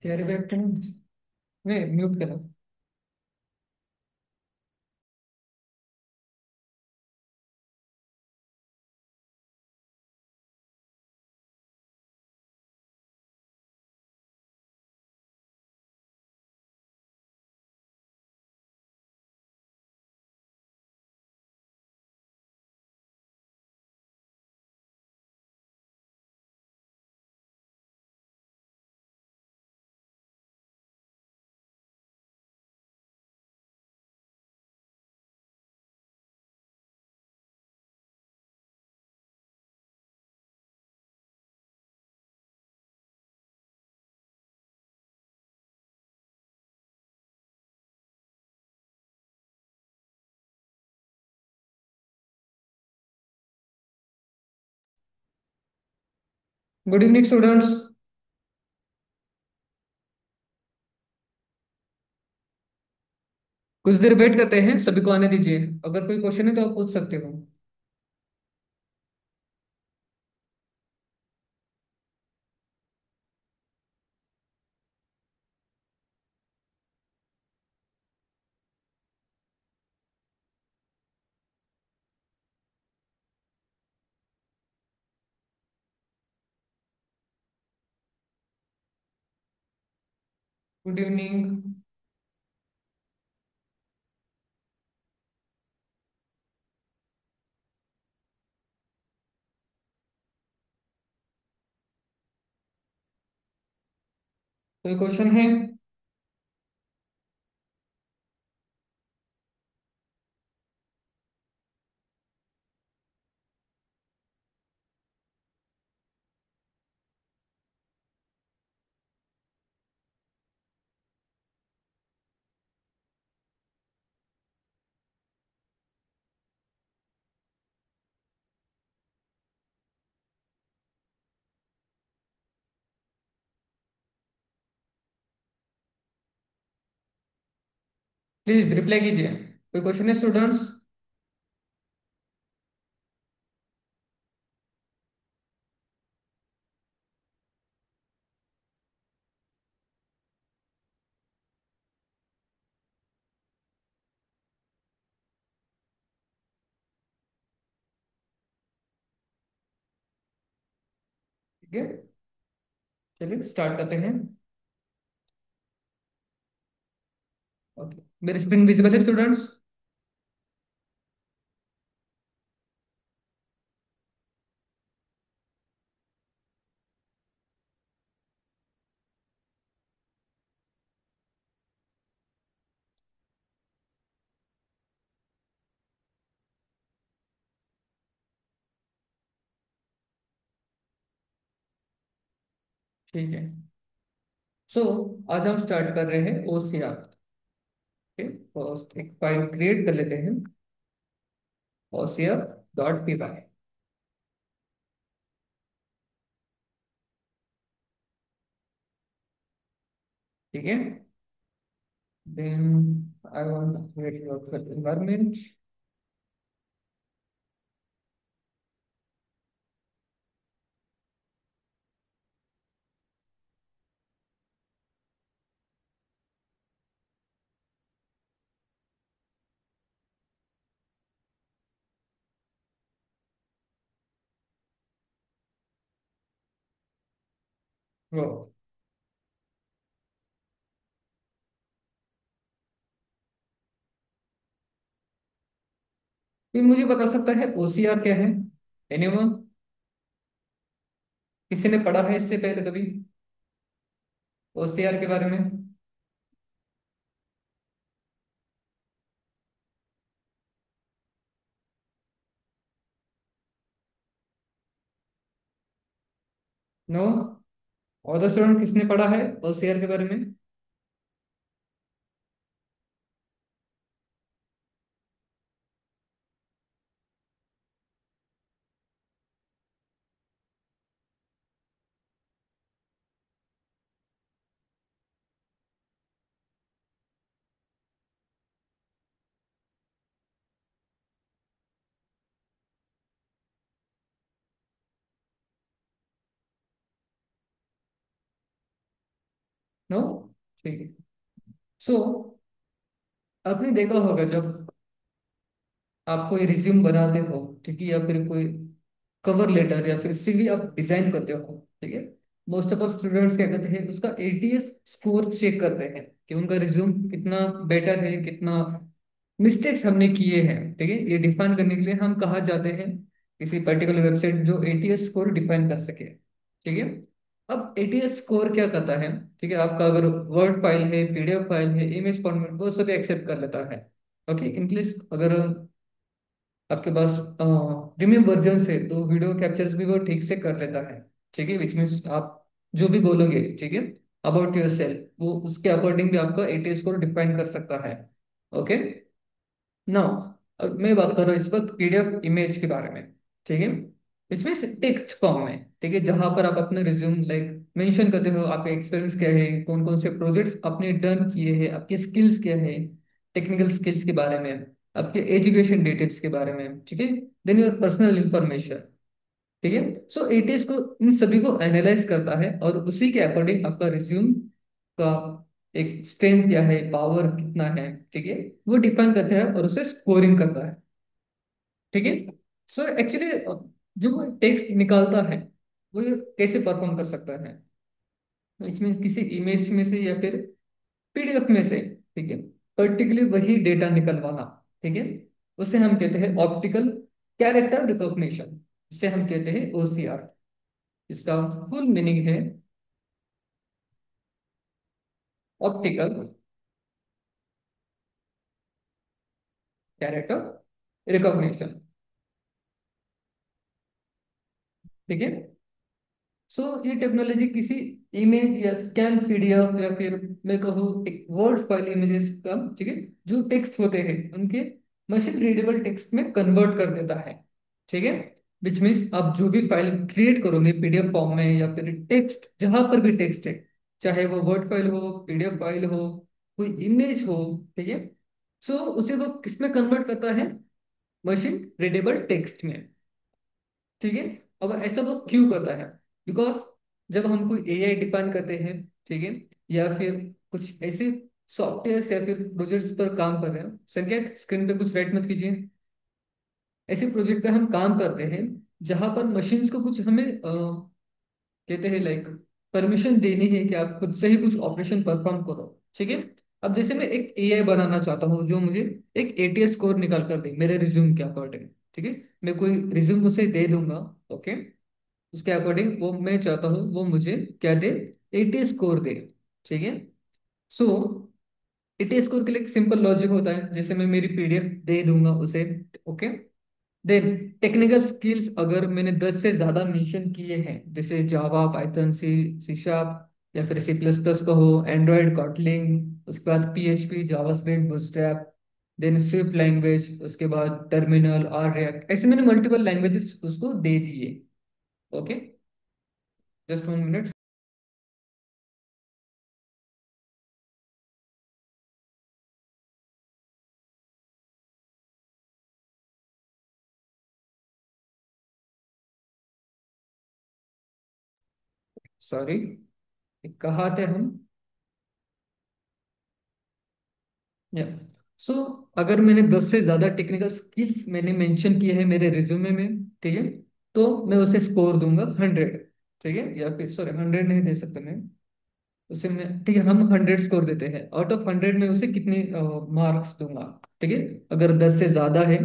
Carry bag तो नहीं, mute करो। Good evening students. कुछ देर वेट करते हैं, सभी को आने दीजिए। अगर कोई क्वेश्चन है तो आप पूछ सकते हो। Good evening. कोई क्वेश्चन है? प्लीज रिप्लाई कीजिए। कोई क्वेश्चन है स्टूडेंट्स? ठीक है, चलिए स्टार्ट करते हैं। ओके, मेरी स्क्रीन विजिबल है स्टूडेंट्स? ठीक है। सो आज हम स्टार्ट कर रहे हैं ओसीआर। ओके, फर्स्ट एक फाइल क्रिएट कर लेते हैं, ocr.py। ठीक है, then I want to create your environment. वो ये मुझे बता सकता है ओसीआर क्या है? एनीवन? किसी ने पढ़ा है इससे पहले कभी ओसीआर के बारे में? नो? और स्टूडेंट किसने पढ़ा है ओसीआर के बारे में? नो। ठीक है। सो आपने देखा होगा जब आप कोई रिज्यूम बनाते हो, ठीक है, या फिर कोई कवर लेटर या फिर सीवी आप डिजाइन करते हो, ठीक है, मोस्ट ऑफ स्टूडेंट्स क्या करते हैं, उसका एटीएस स्कोर चेक करते हैं कि उनका रिज्यूम कितना बेटर है, कितना मिस्टेक्स हमने किए हैं, ठीक है। ये डिफाइन करने के लिए हम कहाँ जाते हैं, किसी पर्टिकुलर वेबसाइट जो एटीएस स्कोर डिफाइन कर सके, ठीक है। अब एटीएस स्कोर क्या करता है, ठीक है, आपका अगर वर्ड फाइल है, पीडीएफ फाइल है, इमेज फॉर्मेट, वो सभी एक्सेप्ट कर लेता है। ओके, इंग्लिश अगर आपके पास प्रीमियम वर्जन है तो वीडियो कैप्चर्स भी वो ठीक से कर लेता है, ठीक है, विच मीन्स आप जो भी बोलोगे, ठीक है, अबाउट योर सेल्फ, वो उसके अकॉर्डिंग भी आपका एटीएस स्कोर डिफाइन कर सकता है। ओके। नाउ मैं बात कर रहा हूँ इस वक्त पीडीएफ इमेज के बारे में, ठीक है, इसमें टेक्स्ट फॉर्म में, ठीक है, जहां पर आप अपने रिज्यूम लाइक मेंशन करते हो, आपका एक्सपीरियंस क्या है, कौन कौन से प्रोजेक्ट्स आपने डन किए हैं, आपके स्किल्स क्या है, टेक्निकल स्किल्स के बारे में, आपके एजुकेशन डिटेल्स के बारे में, ठीक है, देन योर पर्सनल इंफॉर्मेशन, ठीक है। सो एटीएस को इन सभी को एनालाइज करता है और उसी के अकॉर्डिंग आपका रिज्यूम का एक स्ट्रेंथ क्या है, पावर कितना है, ठीक है, वो डिफाइन करता है और उसे स्कोरिंग करता है, ठीक है। सो एक्चुअली जो वो टेक्स्ट निकालता है वो ये कैसे परफॉर्म कर सकता है, इसमें किसी इमेज में से या फिर पीडीएफ में से, ठीक है, पर्टिकुलर वही डेटा निकलवाना, ठीक है, उसे हम कहते हैं ऑप्टिकल कैरेक्टर रिकॉग्निशन, इसे हम कहते हैं ओसीआर। इसका फुल मीनिंग है ऑप्टिकल कैरेक्टर रिकॉग्निशन, ठीक है। सो ये टेक्नोलॉजी किसी इमेज या स्कैन पीडीएफ या फिर मैं कहूँ एक वर्ड फाइल इमेजेस का, ठीक है, जो टेक्स्ट होते हैं उनके मशीन रीडेबल टेक्स्ट में कन्वर्ट कर देता है, ठीक है, विच मीन्स आप जो भी फाइल क्रिएट करोगे पीडीएफ फॉर्म में या फिर टेक्स्ट, जहां पर भी टेक्स्ट है, चाहे वो वर्ड फाइल हो, पीडीएफ फाइल हो, कोई इमेज हो, ठीक है, सो उसे वो किसमें कन्वर्ट करता है, मशीन रीडेबल टेक्स्ट में, ठीक है। अब ऐसा वो क्यों करता है, बिकॉज जब हम कोई एआई डिफाइन करते हैं, ठीक है, या फिर कुछ ऐसे सॉफ्टवेयर या फिर प्रोजेक्ट्स पर काम कर रहे हैं, संख्या स्क्रीन पे कुछ राइट मत कीजिए, ऐसे प्रोजेक्ट पे हम काम करते हैं जहां पर मशीन्स को कुछ हमें कहते हैं लाइक परमिशन देनी है कि आप खुद से ही कुछ ऑपरेशन परफॉर्म करो, ठीक है। अब जैसे मैं एक एआई बनाना चाहता हूँ जो मुझे एक एटीएस स्कोर निकाल कर दे मेरे रिज्यूम के अकॉर्डिंग, ठीक है, मैं कोई रिज्यूम उसे दे दूंगा, ओके, उसके अकॉर्डिंग वो मैं चाहता हूँ वो मुझे क्या दे, एटीएस स्कोर दे, ठीक है। सो एटीएस स्कोर के लिए एक सिंपल लॉजिक होता है, जैसे मैं मेरी पीडीएफ दे दूंगा उसे, ओके, देन टेक्निकल स्किल्स अगर मैंने 10 से ज्यादा मेंशन किए हैं, जैसे जावा, पाइथन, सी सी शार्प या फिर सी प्लस प्लस का हो, एंड्रॉयड, कॉटलिंग, उसके बाद PHP, JavaScript, Bootstrap, then Swift language, उसके बाद टर्मिनल, आर रिएक्ट, ऐसे मैंने मल्टीपल लैंग्वेजेस उसको दे दिए, ओके। Just 1 minute. सॉरी, कहाँ थे हम, या सो अगर मैंने 10 से ज्यादा टेक्निकल स्किल्स मैंने मेंशन किए हैं मेरे रिज्यूमे में, ठीक है, तो मैं उसे स्कोर दूंगा 100, ठीक है, या फिर सॉरी 100 नहीं दे सकता मैं उसे, मैं ठीक है, हम 100 स्कोर देते हैं, आउट ऑफ 100 में उसे कितने मार्क्स दूंगा, ठीक है, अगर 10 से ज्यादा है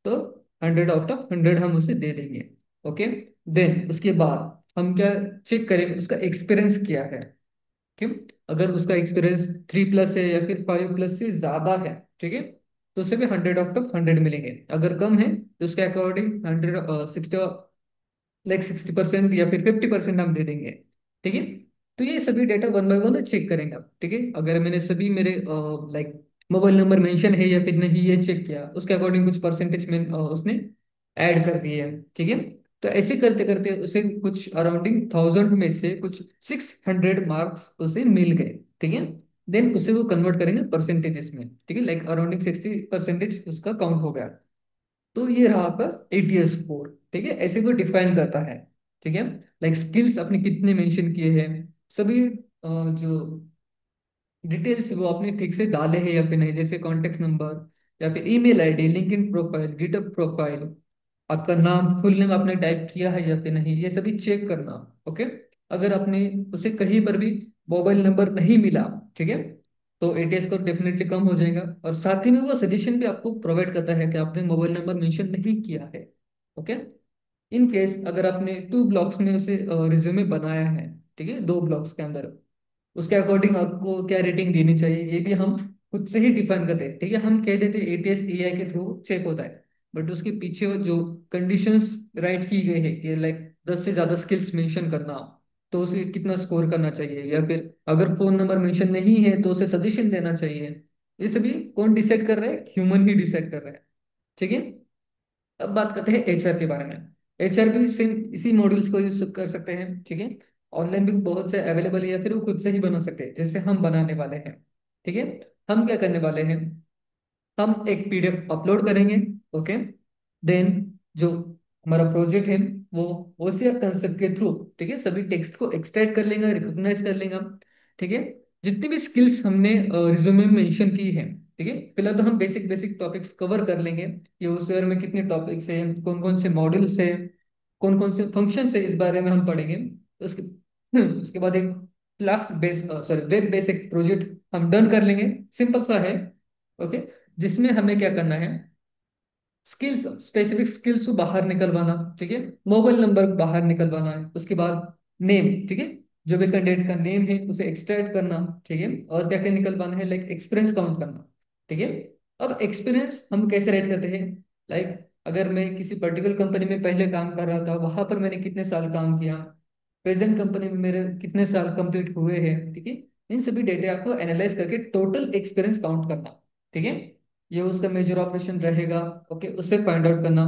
तो 100 आउट ऑफ 100 हम उसे दे देंगे, ओके। देन उसके बाद हम क्या चेक करेंगे, उसका एक्सपीरियंस क्या है, क्यों, अगर उसका एक्सपीरियंस 3+ है या फिर 5+ से ज्यादा है, ठीक है, तो उसे भी 100 आउट ऑफ 100 मिलेंगे, अगर कम है तो उसके अकॉर्डिंग 160, लाइक 60% या फिर 50% हम दे देंगे, ठीक है। तो ये सभी data one by one check करेंगे आप, ठीक है, अगर मैंने सभी मेरे लाइक मोबाइल नंबर मेंशन है या फिर नहीं ये चेक किया, उसके अकॉर्डिंग कुछ परसेंटेज में उसने ऐड कर दिए है, ठीक है। तो ऐसे करते करते उसे कुछ अराउंडिंग 1000 में से कुछ 600 मार्क्स उसे मिल गए, ठीक है। देन उसे वो कन्वर्ट करेंगे परसेंटेजेस में, ठीक है, लाइक अराउंडिंग 60% उसका काउंट हो गया। तो ये रहा आपका एटीएस स्कोर, ठीक है, ऐसे को डिफाइन करता है, ठीक है, लाइक स्किल्स आपने कितने मेंशन किए हैं, सभी जो डिटेल्स वो आपने ठीक से डाले हैं या फिर नहीं, जैसे कॉन्टेक्ट नंबर या फिर email ID, LinkedIn profile, GitHub profile, आपका नाम, फुल नेम आपने टाइप किया है या फिर नहीं, ये सभी चेक करना। ओके। अगर आपने उसे कहीं पर भी मोबाइल नंबर नहीं मिला, ठीक है, तो एटीएस स्कोर डेफिनेटली कम हो जाएगा। और साथ ही में वो सजेशन भी आपको प्रोवाइड करता है कि आपने मोबाइल नंबर मेंशन नहीं किया है। ओके। इन केस अगर आपने 2 ब्लॉक्स में उसे रिज्यूमे बनाया है, ठीक है, 2 ब्लॉक्स के अंदर, उसके अकॉर्डिंग आपको क्या रेटिंग देनी चाहिए, ये भी हम खुद से ही डिफाइन करते हैं। ठीक है, हम कह देते हैं एटीएस एआई के थ्रू चेक होता है, बट उसके पीछे वो जो कंडीशंस राइट की गई है कि लाइक 10 से ज्यादा स्किल्स मेंशन करना, तो उसे कितना स्कोर करना चाहिए, या फिर अगर फोन नंबर मेंशन नहीं है तो उसे सजेशन देना चाहिए, ये सभी कौन डिसाइड कर रहा है? ह्यूमन ही डिसाइड कर रहा है। ठीक है। अब बात करते हैं एचआर के बारे में। एचआर भी सेम इसी मॉड्यूल्स को यूज कर सकते हैं। ठीक है, ऑनलाइन भी बहुत से अवेलेबल है, या फिर वो खुद से ही बना सकते हैं, जैसे हम बनाने वाले हैं। ठीक है, हम क्या करने वाले हैं, हम एक पीडीएफ अपलोड करेंगे। ओके। देन जो हमारा प्रोजेक्ट है वो ओसीआर कंसेप्ट के थ्रू, ठीक है, सभी टेक्स्ट को एक्सट्रैक्ट कर लेंगे, रिकॉग्नाइज कर लेंगे हम। ठीक है, जितनी भी स्किल्स हमने रिज्यूमे में मेंशन की है, ठीक है, फिलहाल तो हम बेसिक बेसिक टॉपिक्स कवर कर लेंगे। ये ओसीआर में कितने टॉपिक्स है, कौन कौन से मॉड्यूल्स है, कौन कौन से फंक्शंस है, इस बारे में हम पढ़ेंगे। उसके उसके बाद एक class base sorry web basic project हम डन कर लेंगे। सिंपल सा है। ओके। जिसमें हमें क्या करना है, स्किल्स, स्पेसिफिक स्किल्स को बाहर निकलवाना। ठीक है, मोबाइल नंबर बाहर निकलवाना है, उसके बाद नेम, ठीक है, जो भी कैंडिडेट का नेम है उसे एक्सट्रैक्ट करना। ठीक है, और क्या क्या निकलवाना है, लाइक एक्सपीरियंस काउंट करना। ठीक है, अब एक्सपीरियंस हम कैसे राइट करते हैं, लाइक अगर मैं किसी पर्टिकुलर कंपनी में पहले काम कर रहा था, वहां पर मैंने कितने साल काम किया, प्रेजेंट कंपनी में मेरे कितने साल कंप्लीट हुए हैं। ठीक है, इन सभी डेटा को एनालाइज करके टोटल एक्सपीरियंस काउंट करना। ठीक है, ये उसका मेजर ऑपरेशन रहेगा। ओके, उससे फाइंड आउट करना।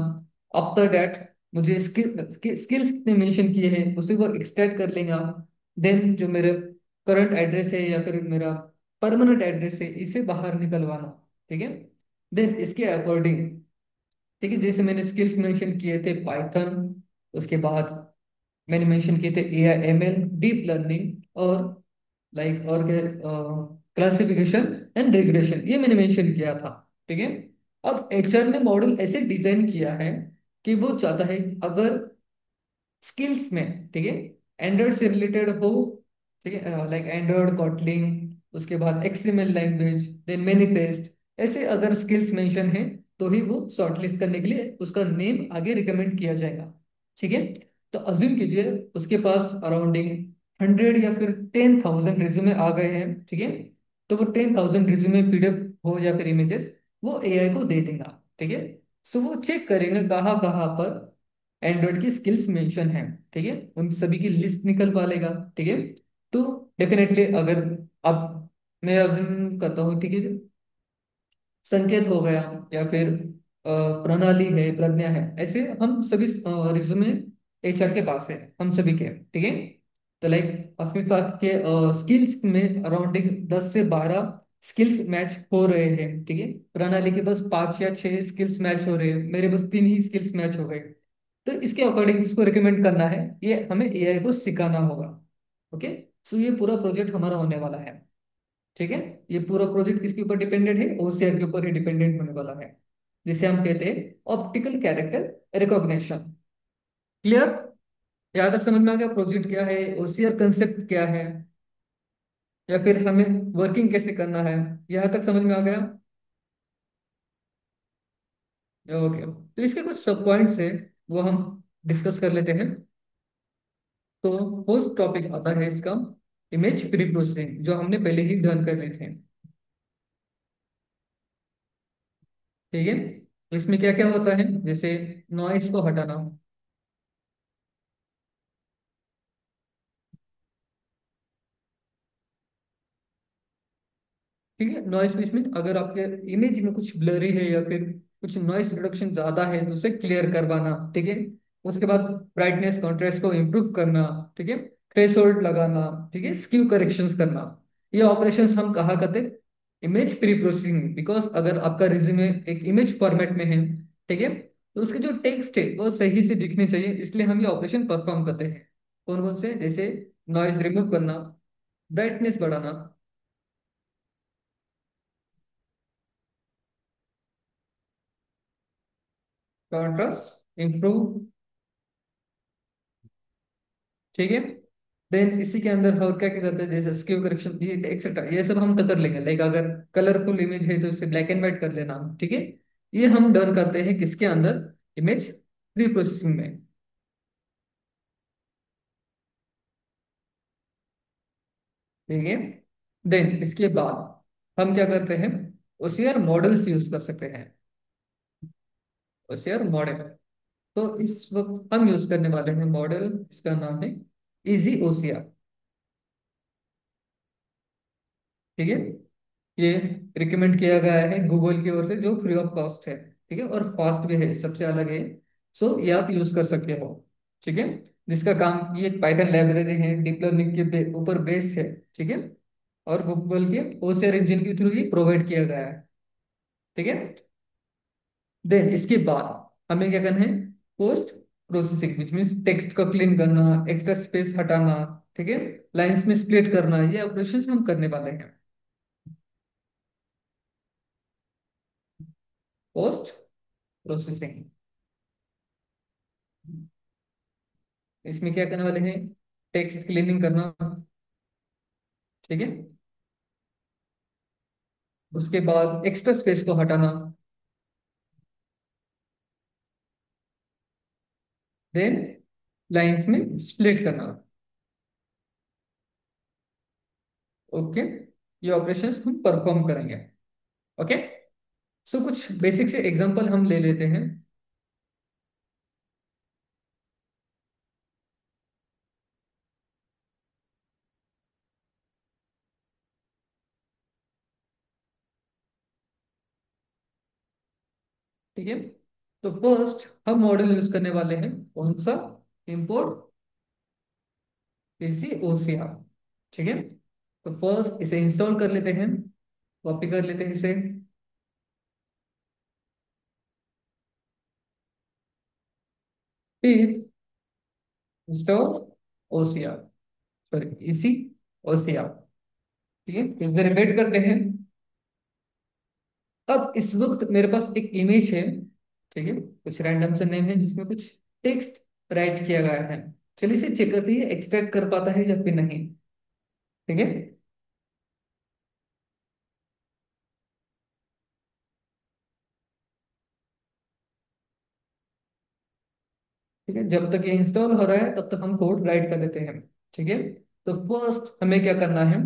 आफ्टर दैट मुझे स्किल्स कितने मेंशन किए हैं उसे वो एक्सट्रैक्ट कर लेगा। देन जो मेरे करंट एड्रेस है या फिर मेरा परमानेंट एड्रेस है, इसे बाहर निकलवाना। ठीक है, देन इसके अकॉर्डिंग, ठीक है, जैसे मैंने स्किल्स मेंशन किए थे पाइथन, उसके बाद मैंने मेंशन किए थे A I M L, deep learning, और लाइक और क्लासिफिकेशन एंड रिग्रेशन, ये मैंने मेंशन किया था। ठीक है, अब एचआर ने मॉडल ऐसे डिजाइन किया है कि वो चाहता है अगर स्किल्स में, ठीक है, एंड्रॉइड से रिलेटेड हो, ठीक है, लाइक एंड्रॉइड, कॉटलिन, उसके बाद एक्सएमएल लैंग्वेज, देन मैनिफेस्ट, ऐसे अगर स्किल्स मेंशन है तो ही वो शॉर्टलिस्ट करने के लिए उसका नेम आगे रिकमेंड किया जाएगा। ठीक है, तो अज्यूम कीजिए उसके पास अराउंडिंग 100 या फिर 10,000 रिज्यूमे आ गए हैं। ठीक है, तो वो 10,000 रिज्यूमे पीडीएफ हो या फिर इमेजेस, वो एआई को दे देगा। ठीक है, सो वो चेक करेंगे कहाँ कहाँ पर एंड्रॉइड की स्किल्स मेंशन है। ठीक है, उन सभी की लिस्ट निकलवा लेगा। ठीक है, तो डेफिनेटली अगर अब मैं अज्यूम करता हूँ, ठीक है, संकेत हो गया या फिर प्रणाली है, प्रज्ञा है, ऐसे हम सभी रिज्यूमे एचआर के पास है, हम सभी के। ठीक है, तो लाइक अपने पास के स्किल्स में अराउंडिंग 10 से 12 स्किल्स मैच हो रहे हैं। ठीक है, प्रणाली के बस 5 या 6 स्किल्स मैच हो रहे हैं, मेरे बस 3 ही स्किल्स मैच हो गए। तो इसके अकॉर्डिंग इसको रिकमेंड करना है, ये हमें एआई को सिखाना होगा। ओके, सो ये पूरा प्रोजेक्ट हमारा होने वाला है। ठीक है, ये पूरा प्रोजेक्ट किसके ऊपर डिपेंडेंट है, ओसीआर के ऊपर ही डिपेंडेंट होने वाला है, जिसे हम कहते हैं ऑप्टिकल कैरेक्टर रिकॉग्निशन। क्लियर? यहाँ तक समझ में आ गया प्रोजेक्ट क्या है, ओसीआर कंसेप्ट क्या है, या फिर हमें वर्किंग कैसे करना है? यहाँ तक समझ में आ गया? ओके, तो इसके कुछ सब पॉइंट्स है, वो हम डिस्कस कर लेते हैं। तो फर्स्ट टॉपिक आता है इसका, इमेज प्री प्रोसेसिंग, जो हमने पहले ही डन कर लिए थे। ठीक है, तो इसमें क्या क्या होता है, जैसे नॉइस को हटाना। ठीक है, नॉइस फिश में अगर आपके इमेज में कुछ ब्लरी है या फिर कुछ नॉइस रिडक्शन ज्यादा है तो उसे क्लियर करवाना। ठीक है, उसके बाद ब्राइटनेस कॉन्ट्रास्ट को इम्प्रूव करना। ठीक है, थ्रेशोल्ड लगाना। ठीक है, स्क्यू करेक्शंस करना। ये ऑपरेशंस हम कहा करते इमेज प्री प्रोसेसिंग, बिकॉज अगर आपका रिज्यूमे एक इमेज फॉर्मेट में है, ठीक है, तो उसके जो टेक्स्ट है वो सही से दिखने चाहिए, इसलिए हम ये ऑपरेशन परफॉर्म करते हैं। कौन कौन से, जैसे नॉइज रिमूव करना, ब्राइटनेस बढ़ाना, कॉन्ट्रास्ट इम्प्रूव, ठीक है। देन इसी के अंदर और क्या क्या करते हैं, जैसे स्क्यू करेक्शन, ये एक्सेट्रा, ये सब हम तो कर लेंगे। लाइक अगर कलरफुल इमेज है तो इसे ब्लैक एंड व्हाइट कर लेना, ठीक है। ये हम डन करते हैं किसके अंदर, इमेज प्री प्रोसेसिंग में, ठीक है। देन इसके बाद हम क्या करते हैं, ओसीआर मॉडल्स यूज कर सकते हैं, ओसीआर मॉडल। तो इस वक्त हम यूज करने वाले हैं मॉडल, इसका नाम है इजी ओसीआर, ठीक है। ये रिकमेंड किया गया है गूगल की ओर से, जो फ्री ऑफ कॉस्ट है, ठीक है, और फास्ट भी है, सबसे अलग है। सो ये आप यूज कर सकते हो, ठीक है। जिसका काम, ये पाइथन लाइब्रेरी है, डीप लर्निंग के ऊपर बेस है, ठीक है। और गूगल के ओसीआर इंजन के थ्रू ये प्रोवाइड किया गया है, ठीक है। देन इसके बाद हमें क्या करना है, post processing, which means text को क्लीन करना, एक्स्ट्रा स्पेस हटाना, ठीक है, लाइंस में स्प्लिट करना, ये ऑपरेशन हम करने वाले हैं पोस्ट प्रोसेसिंग। इसमें क्या करने वाले हैं, टेक्स्ट क्लीनिंग करना, ठीक है। उसके बाद एक्स्ट्रा स्पेस को हटाना, देन लाइंस में स्प्लिट करना, ओके। ये ऑपरेशंस हम परफॉर्म करेंगे, ओके। सो कुछ बेसिक से एग्जांपल हम ले लेते हैं, ठीक है। तो फर्स्ट हम मॉडल यूज करने वाले हैं कौन सा, इंपोर्ट पीसी ओसीआर, ठीक है। तो फर्स्ट इसे इंस्टॉल कर लेते हैं, कॉपी कर लेते हैं इसे, फिर इंस्टॉल ओसीआर, सॉरी इसी ओसीआर, ठीक है। इस देर वेट करते हैं। अब इस वक्त मेरे पास एक इमेज है, ठीक है, कुछ रैंडम से नेम है जिसमें कुछ टेक्स्ट राइट किया गया है। चलिए इसे चेक करते हैं एक्सट्रैक्ट कर पाता है या फिर नहीं, ठीक है। ठीक है, जब तक ये इंस्टॉल हो रहा है तब तक हम कोड राइट कर देते हैं, ठीक है। तो फर्स्ट हमें क्या करना है,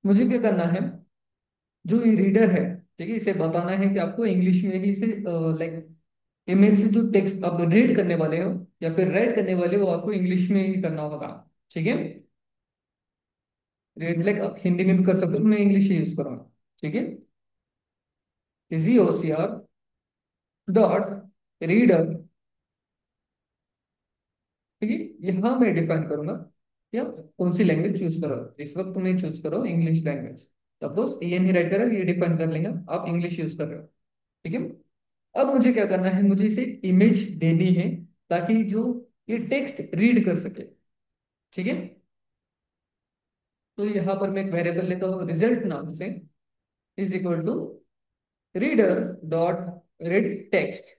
मुझे क्या करना है, जो ये रीडर है, ठीक है, इसे बताना है कि आपको इंग्लिश में ही इसे, लाइक इमेज से जो टेक्स्ट आप रीड करने वाले हो या फिर राइट करने वाले हो, आपको इंग्लिश में ही करना होगा, ठीक है। रीड लाइक आप हिंदी में भी कर सकते हो, मैं इंग्लिश ही यूज करूंगा, ठीक है। इजी ओसीआर डॉट रीडर, ठीक है। यहाँ मैं डिफाइन करूंगा या कौन सी लैंग्वेज चूज करो, इस वक्त तुम्हें चूज करो इंग्लिश लैंग्वेज, सपोज एन ही राइटर है, ये डिफाइन कर लेंगे, आप इंग्लिश यूज कर रहे हो, ठीक है। अब मुझे क्या करना है, मुझे इसे इमेज देनी है ताकि जो ये टेक्स्ट रीड कर सके, ठीक है। तो यहाँ पर मैं एक वेरिएबल लेता हूँ रिजल्ट नाम से, is equal to reader dot read text,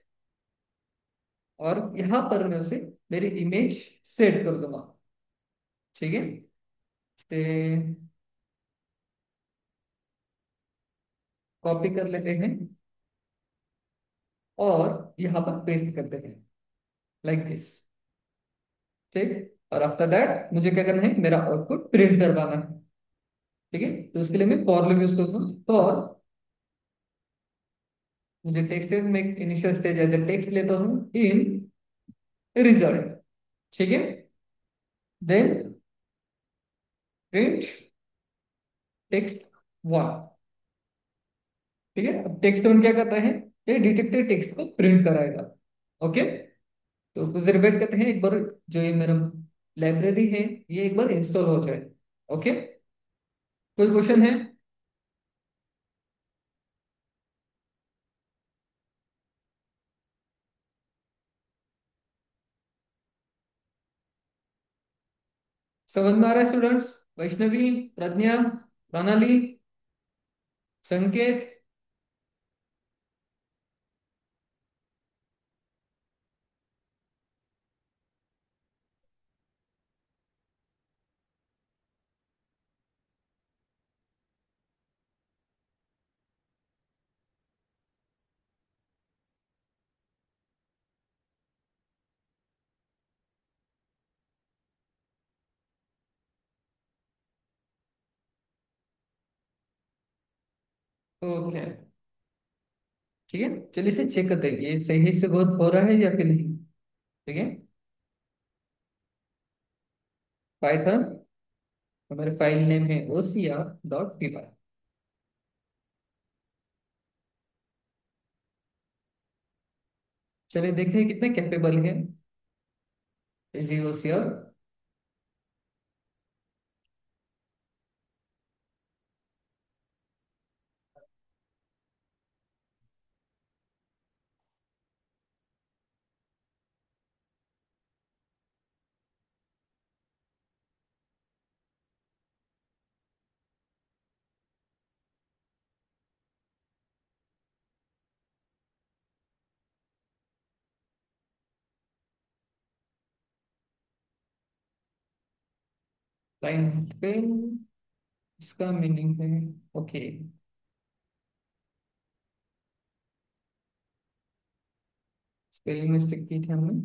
और यहाँ पर मैं उसे मेरी इमेज सेट कर दूंगा, ठीक है। कॉपी कर लेते हैं और यहाँ पर पेस्ट करते हैं लाइक दिस, ठीक। और आफ्टर दैट मुझे क्या करना है, मेरा आउटपुट प्रिंट करवाना है, ठीक है। तो उसके लिए मैं फॉर लूप यूज करूंगा, और मुझे टेक्स्ट में initial stage as a text लेता हूँ इन रिजल्ट, ठीक है। देन प्रिंट टेक्स्ट वन, ठीक है। अब टेक्स्ट वन क्या करता है, ये डिटेक्टेड टेक्स्ट को प्रिंट कराएगा, ओके। तो कुछ देर वेट करते हैं, एक बार जो ये मेरा लाइब्रेरी है ये एक बार इंस्टॉल हो जाए, ओके। कोई क्वेश्चन है, समझ में आ रहा है स्टूडेंट्स, वैष्णवी, प्रज्ञा, प्रणाली, संकेत, ओके, ठीक है। चलिए इसे चेक करते हैं ये सही से वर्क हो रहा है या फिर नहीं। ठीक है। पाइथन, हमारे फाइल नेम है ocr.py। चलिए देखते हैं कितने कैपेबल है इजी ओसीआर। लाइन पे इसका मीनिंग है। ओके, स्पेलिंग मिस्टेक की थी हमने।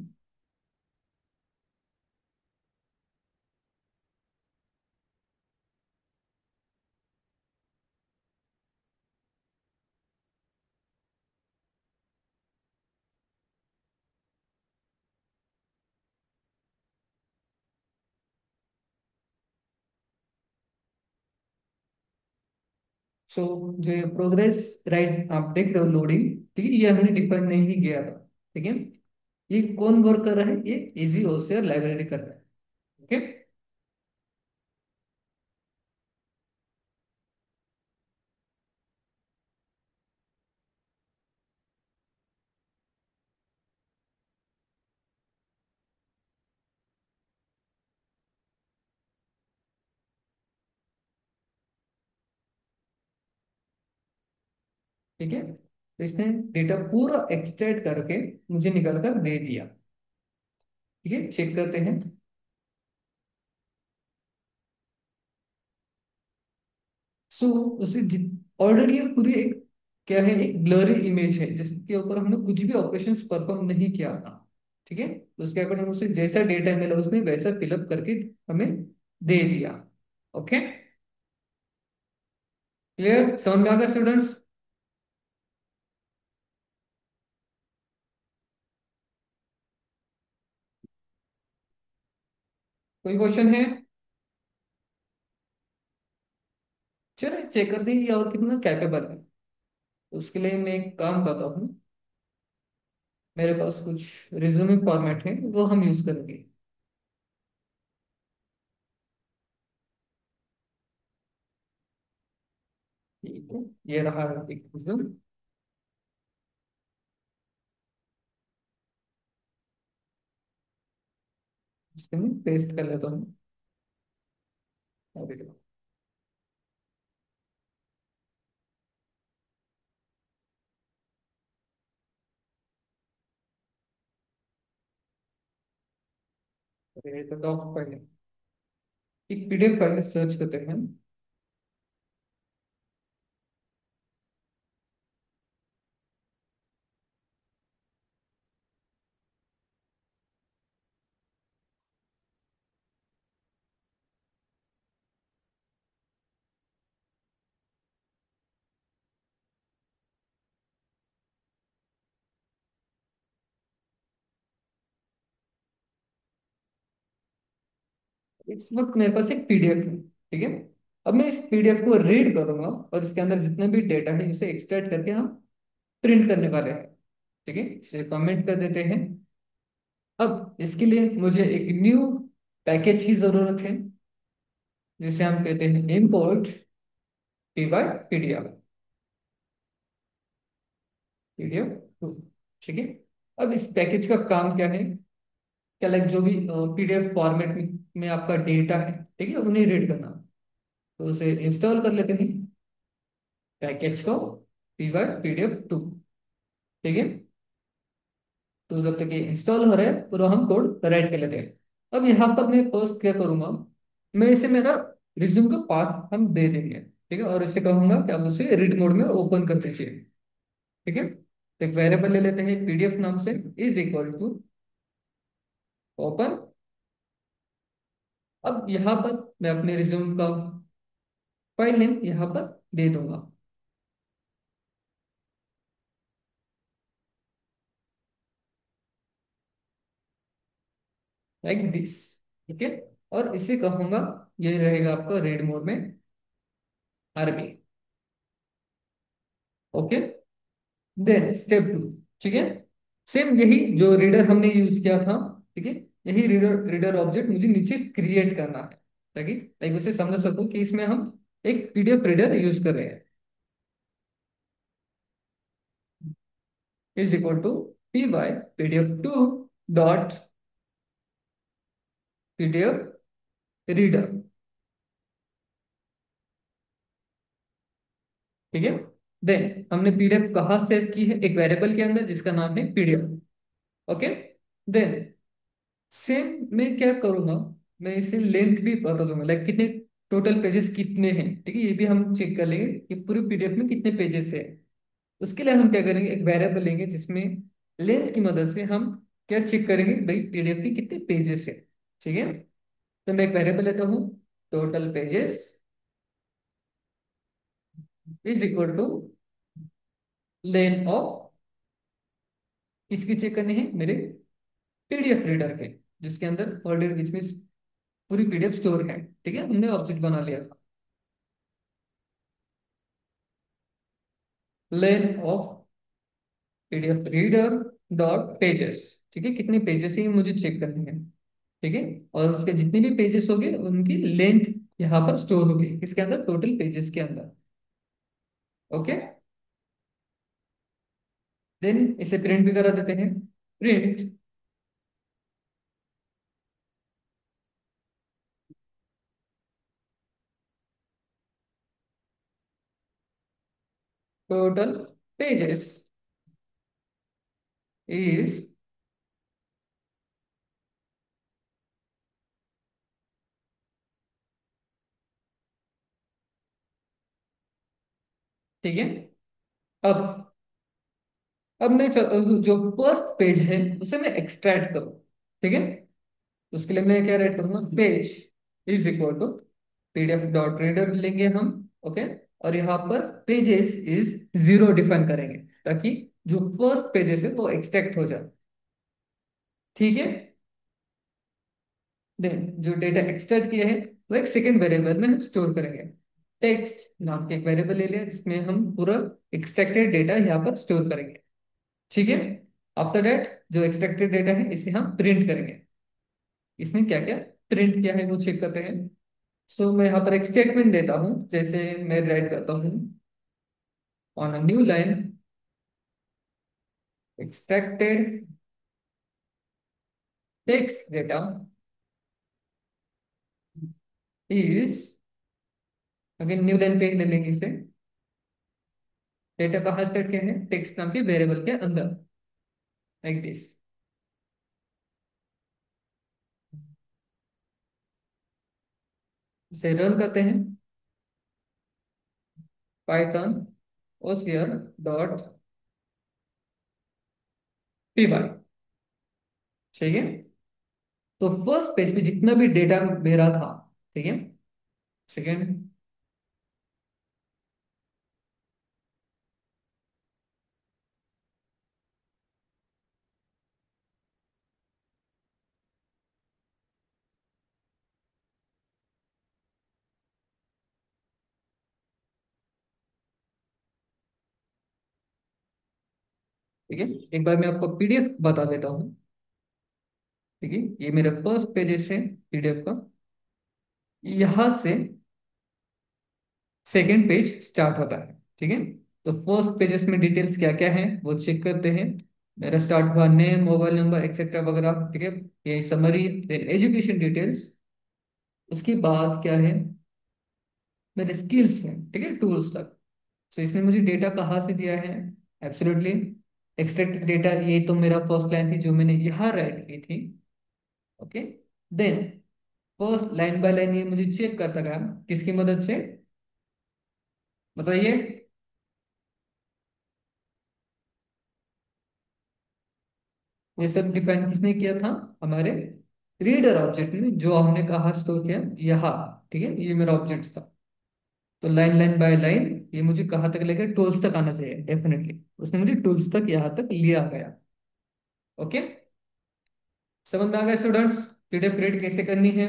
सो जो ये प्रोग्रेस राइट आप देख रहे हो लोडिंग, ठीक है, ये हमने डिफाइन नहीं किया था। ठीक है। ये कौन वर्क कर रहा है, ये इजी ओसीआर लाइब्रेरी कर रहा है। ओके, ठीक है। तो इसने डेटा पूरा एक्सट्रैक्ट करके मुझे निकाल कर दे दिया। ठीक है, चेक करते हैं। सो उसे ऑलरेडी पूरी एक क्या है, एक ब्लरी इमेज है जिसके ऊपर हमने कुछ भी ऑपरेशंस परफॉर्म नहीं किया था। ठीक है, तो उसके अकॉर्डिंग उसे जैसा डेटा मिला उसने वैसा फिलअप करके हमें दे दिया। ओके, क्लियर, समझ में आ गया स्टूडेंट्स? कोई क्वेश्चन है? चलिए चेक करते हैं ये और कितना कैपेबल है। उसके लिए मैं एक काम करता हूँ, मेरे पास कुछ रिज्यूमे फॉर्मेट है वो हम यूज करेंगे। ठीक है, ये रहा एक रिज्यूम। इसको मैं पेस्ट कर लेता हूँ। अरे ये तो डॉक फाइल है। एक पीडीएफ फाइल सर्च करते हैं। इस वक्त मेरे पास एक पीडीएफ है। ठीक है, अब मैं इस पीडीएफ को रीड करूंगा और इसके अंदर जितने भी डेटा है इसे एक्सट्रैक्ट करके हम प्रिंट करने वाले हैं। ठीक है, इसे कमेंट कर देते हैं। अब इसके लिए मुझे एक न्यू पैकेज की जरूरत है जिसे हम कहते हैं import P Y PDF. PDF, ठीक है। अब इस पैकेज का काम क्या है, क्या लाइक जो भी पीडीएफ फॉर्मेट में आपका डेटा है, ठीक है, उन्हें रीड करना। तो उसे इंस्टॉल कर लेते हैं पैकेज को, पी वाई पीडीएफ 2। ठीक है, तो जब तक ये इंस्टॉल हो रहा है पूरा हम कोड राइट कर लेते हैं। अब यहाँ पर मैं फर्स्ट क्या करूंगा, मैं इसे मेरा रिज्यूम का पाथ हम दे देंगे। ठीक है, और इसे कहूंगा कि आप उसे रीड मोड में ओपन कर दीजिए। ठीक है, तो एक वेरिएबल ले लेते हैं पीडीएफ नाम से, इज इक्वल टू ओपन। अब यहाँ पर मैं अपने रिज्यूम का फाइल नेम यहाँ पर दे दूंगा। Like this. ठीक है, और इसे कहूंगा, ये रहेगा आपका रीड मोड में आरबी। Okay, then step 2। ठीक है, सेम यही जो रीडर हमने यूज किया था। ठीक है, यही रीडर रीडर ऑब्जेक्ट मुझे नीचे क्रिएट करना है, ताकि ताकि उसे समझ सकूं कि इसमें हम एक पीडीएफ रीडर यूज कर रहे हैं। Is equal to P by pdf2 dot pdf reader. ठीक है, देन हमने पीडीएफ कहाँ सेव की है, एक वेरिएबल के अंदर जिसका नाम है पीडीएफ। ओके, देन सेम मैं क्या करूंगा, मैं इसे लेंथ भी बता दूंगा, लाइक कितने टोटल पेजेस कितने हैं। ठीक है, ये भी हम चेक कर लेंगे कि पूरे पीडीएफ में कितने पेजेस है। उसके लिए हम क्या करेंगे, एक वेरिएबल लेंगे जिसमें लेंथ की मदद से हम क्या चेक करेंगे, भाई पीडीएफ के कितने पेजेस है। ठीक है, तो मैं एक वेरिएबल लेता हूँ, total pages is equal to length of, किसकी चेक करनी है, मेरे पीडीएफ रीडर के, जिसके अंदर ऑलरेडी इसमें पूरी पीडीएफ स्टोर है। ठीक है, हमने ऑब्जेक्ट बना लिया था, length of PDF reader dot pages. ठीक है, कितने पेजेस है ये मुझे चेक करने हैं। ठीक है, और उसके जितने भी पेजेस होंगे उनकी लेंथ यहाँ पर स्टोर होगी, किसके अंदर, टोटल पेजेस के अंदर। ओके, देन इसे प्रिंट भी करा देते हैं, प्रिंट टोटल पेजेस इज, ठीक है, अब अब मैं चाहता हूँ जो फर्स्ट पेज है उसे मैं एक्सट्रैक्ट करूँ। ठीक है, उसके लिए मैं क्या राइट करूंगा, page is equal to PDF dot reader लेंगे हम। ओके, और यहाँ पर पेजेस इज जीरो डिफाइन करेंगे, ताकि जो फर्स्ट पेजेस है वो एक्सट्रैक्ट हो जाए। ठीक है, देन जो डेटा एक्सट्रैक्ट किया है वो एक सेकेंड वेरिएबल में हम स्टोर करेंगे। टेक्स्ट नाम के एक वेरिएबल ले लिया जिसमें हम पूरा एक्सट्रैक्टेड डेटा यहाँ पर स्टोर करेंगे। ठीक है, आफ्टर दैट जो एक्सट्रैक्टेड डेटा है इसे हम प्रिंट करेंगे। इसमें क्या क्या प्रिंट किया है वो चेक करते हैं। सो मैं यहाँ पर एक स्टेटमेंट देता हूँ, जैसे मैं राइट करता हूँ, on a new line extracted text data is, again new line पे ले लेंगे इसे, डेटा कहाँ स्टेट किया है, टेक्स्ट नाम के वेरिएबल के अंदर, लाइक दिस। इसे रन करते हैं, Python OCR dot P Y. ठीक है, तो फर्स्ट पेज पे जितना भी डेटा मेरा था, ठीक है, सेकेंड, ठीक है, एक बार मैं आपको पीडीएफ बता देता हूँ। ठीक है, ये मेरा फर्स्ट पेजेस है पीडीएफ का, यहाँ से सेकेंड पेज स्टार्ट होता है। ठीक है, तो फर्स्ट पेजेस में डिटेल्स क्या क्या है वो चेक करते हैं। मेरा स्टार्ट हुआ नेम, मोबाइल नंबर एक्सेट्रा वगैरह। ठीक है, ये समरी, देन एजुकेशन डिटेल्स। उसके बाद क्या है, मेरे स्किल्स हैं। ठीक है, टूल्स तक। सो इसमें मुझे डेटा कहाँ से दिया है, एब्सोल्युटली एक्सट्रैक्टेड डेटा, ये तो मेरा फर्स्ट लाइन थी जो मैंने यहाँ राइट की थी। Okay, then first line by line ये मुझे चेक करता गया, किसकी मदद से, बताइए। ये सब डिफाइन किसने किया था, हमारे रीडर ऑब्जेक्ट में, जो हमने कहा स्टोर किया यहाँ। ठीक है, ये मेरा ऑब्जेक्ट था। तो लाइन लाइन बाय लाइन ये मुझे कहाँ तक लेकर, टूल्स तक आना चाहिए, डेफिनेटली उसने मुझे टूल्स तक यहाँ तक लिया गया। ओके, समझ में आ गया स्टूडेंट्स, पीडीएफ क्रिएट कैसे करनी है।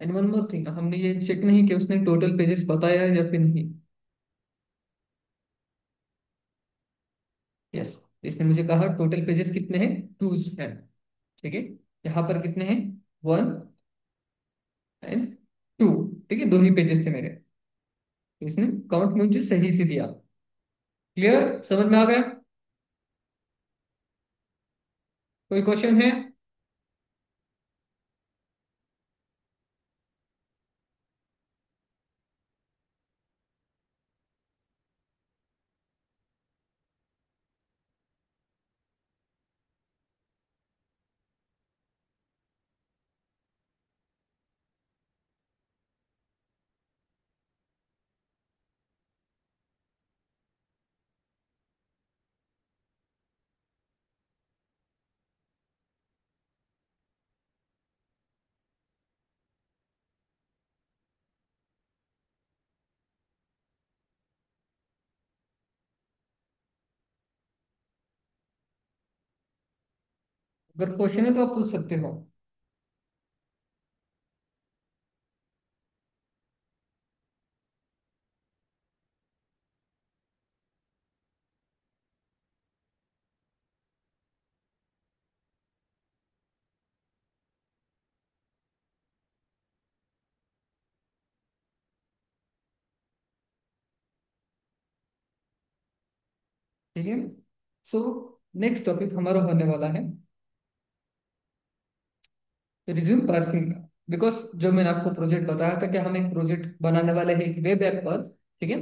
एंड वन मोर थिंग, हमने ये चेक नहीं किया उसने टोटल पेजेस बताया या फिर नहीं। यस, इसने मुझे कहा टोटल पेजेस कितने हैं, टू हैं। ठीक है, यहाँ पर कितने हैं, वन एंड टू। ठीक है, दो ही पेजेस थे मेरे, तो इसने काउंट मुझे सही से दिया। क्लियर, समझ में आ गया। कोई क्वेश्चन है। अगर क्वेश्चन है तो आप पूछ सकते हो। ठीक है, सो नेक्स्ट टॉपिक हमारा होने वाला है रिज्यूम पार्सिंग का। बिकॉज जो मैंने आपको प्रोजेक्ट बताया था कि हम एक प्रोजेक्ट बनाने वाले हैं एक वेब ऐप पर। ठीक है,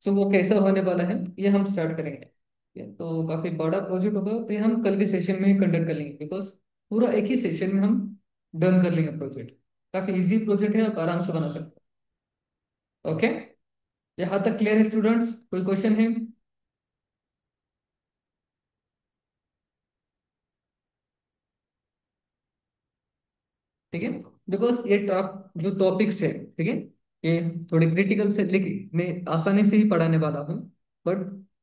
सो वो कैसा होने वाला है ये हम स्टार्ट करेंगे। ठीक है, तो काफी बड़ा प्रोजेक्ट होगा, तो ये हम कल के सेशन में ही कंडक्ट कर लेंगे, बिकॉज पूरा एक ही सेशन में हम डन कर लेंगे प्रोजेक्ट। काफी इजी प्रोजेक्ट है, आप आराम से बना सकते हो। ओके, यहाँ तक क्लियर है स्टूडेंट्स, कोई क्वेश्चन है। ठीक है, बिकॉज ये टॉप जो टॉपिक्स है, ठीक है, ये थोड़े क्रिटिकल से, लेकिन मैं आसानी से ही पढ़ाने वाला हूँ। बट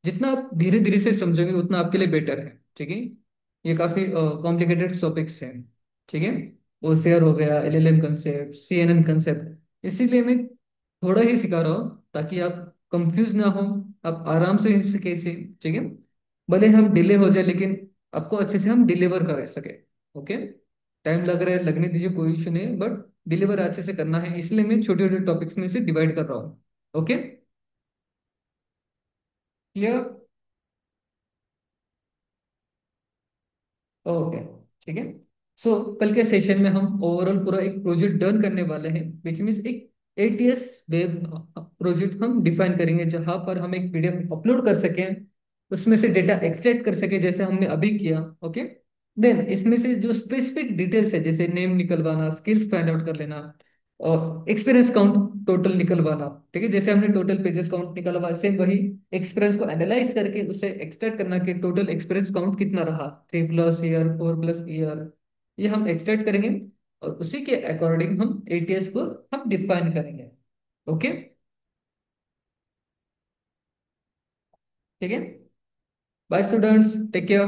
जितना आप धीरे धीरे से समझोगे उतना आपके लिए बेटर है। ठीक है, ये काफी कॉम्प्लिकेटेड टॉपिक्स हैं। ठीक है, ओसीआर हो गया, एलएलएम कंसेप्ट, सीएनएन कंसेप्ट, इसीलिए मैं थोड़ा ही सिखा रहा हूँ ताकि आप कंफ्यूज ना हो, आप आराम से सीखे इसे। ठीक है, भले हम डिले हो जाए लेकिन आपको अच्छे से हम डिलीवर कर सके। ओके, टाइम लग रहा है लगने दीजिए, कोई इशू नहीं है, बट डिलीवर अच्छे से करना है, इसलिए मैं छोटे छोटे टॉपिक्स में से डिवाइड कर रहा हूँ। Okay, clear. ओके, ठीक है, सो कल के सेशन में हम ओवरऑल पूरा एक प्रोजेक्ट डन करने वाले हैं, विच मीन्स एक एटीएस वेब प्रोजेक्ट हम डिफाइन करेंगे, जहां पर हम एक पीडीएफ अपलोड कर सकें, उसमें से डेटा एक्सट्रैक्ट कर सके जैसे हमने अभी किया। ओके, देन इसमें से जो स्पेसिफिक डिटेल्स है जैसे नेम निकलवाना, स्किल्स फाइंड आउट कर लेना, और एक्सपीरियंस काउंट टोटल निकलवाना। ठीक है, जैसे हमने टोटल पेजेस काउंट निकलवा, सेम वही एक्सपीरियंस को एनालाइज करके उसे एक्सट्रैक्ट करना कि टोटल एक्सपीरियंस काउंट कितना रहा, 3+ ईयर, 4+ईयर, ये हम एक्सट्रैक्ट करेंगे, और उसी के अकॉर्डिंग हम एटीएस को हम डिफाइन करेंगे। ओके, ठीक है, बाय स्टूडेंट्स, टेक केयर।